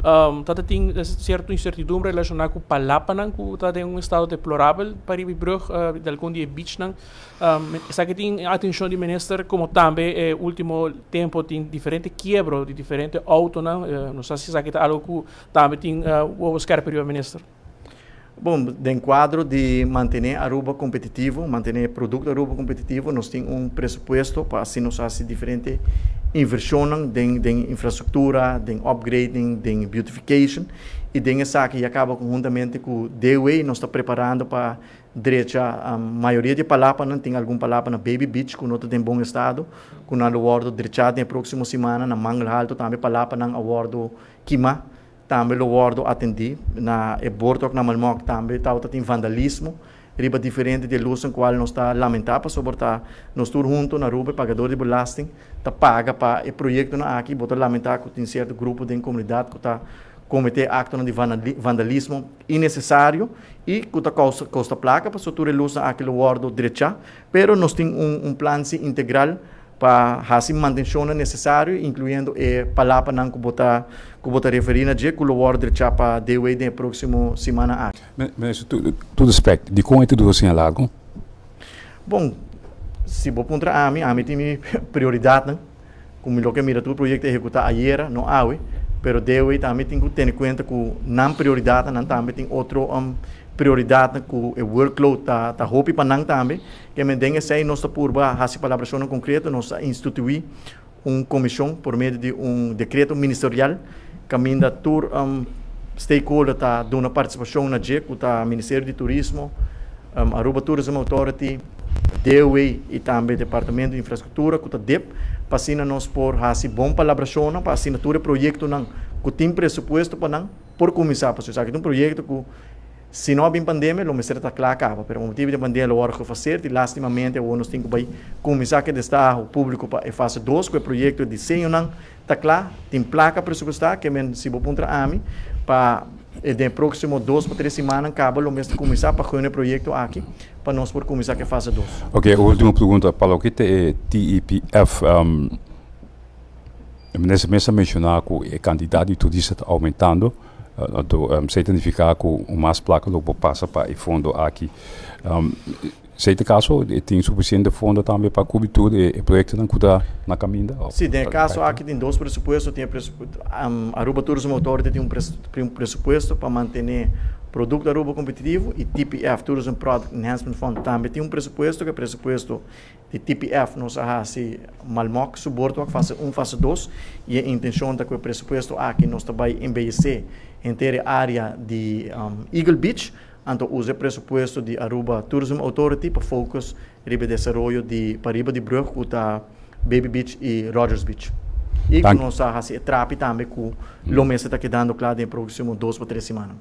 Dat tem certa incertidumbre relacionada com Palapanan, que está em estado deplorável para ir brug de algum dia beach nan. Essa que tem atenção do ministro, como também último tempo tem diferente quiebro de diferente auto nan. Não sei se isso é algo que também tem o buscar para o ministro. Bom, no quadro de manter Aruba competitivo, manter produto Aruba competitivo, nós temos presupuesto para assim nós fazer diferente inversões em infraestrutura, em upgrading, em beautification, e essa que acaba conjuntamente com o DWA, nós estamos preparando para a maioria de Palapa, não tem algum Palapa na Baby Beach, que não tem bom estado, com o awardo direito na próxima semana, na Mangle Alto, também Palapa na awardo Kima, também o awardo atendi, na Bortok, na Malmok, também tem vandalismo, riba diferente de luz em qual nós está lamentável sobre nós estamos juntos na Aruba, pagador de belasting, está paga para o projeto na aqui, botar lamentável que tem certo grupo de comunidade que está cometer actos de vandalismo innecessário e que está custa placa para sotura luz aquele awardo direito, pero nós temos plano integral para fazer manutenção necessária, incluindo Palapa não que bota referir a que o awardo direito para DWA na próxima semana. Mas todo aspecto de como é tudo assim largo? Bom, se vou contra a mim tem prioridade, como o que mira todo projeto executar ayer, não há, pero DWA também tem que ter em conta que não prioridade, não também tem outro prioridade que o workload tá roupa para não também, que me dengue sei nossa purba hasi colaboração concreta, nós instituir comissão por meio de decreto ministerial, caminha tur stakeholder tá dando participação na GEC, o Ministério de Turismo, Aruba Tourism Authority, DWA e também Departamento de Infraestrutura, que tá DEP, para assim nós por hasi bom colaboração, para assinatura projeto não, que tem pressuposto para não por começar, para isso aqui um projeto que se não há pandemia, o mestre está claro, mas pelo motivo da pandemia, o hora que fazer, e lastimamente, nós temos que começar a estar o público para a fase 2, que é o projeto de desenho, está claro, tem placa pressupostada, que se vou contra a mim, para no próximo 2 para 3 semanas, acaba o mestre começar para o projeto aqui, para nós por começar a fase 2. Ok, a última pergunta, para o que é TEPF, o ministro mencionou que a quantidade de turistas está aumentando, se identificar com o mais placa logo passa para o fundo aqui. Se tem caso, tem suficiente fundo também para cobertura e projeto não está na caminho? Sim, tem caso aqui tem dois pressupostos, tem Aruba Tourism Authority tem um pressuposto para manter produto Aruba competitivo e TPF, Tourism Product Enhancement Fund, também tem um pressuposto, que é o pressuposto de TPF, nós se Malmok, subordo, fase 2, e a intenção da que o pressuposto aqui nós também embellecer inteira área de Eagle Beach, então usa o pressuposto de Aruba Tourism Authority para focus no desenvolvimento para riba de Brug, Baby Beach e Rogers Beach. E que nós se trape também com o mês está quedando claro em próximo 2 para 3 semanas.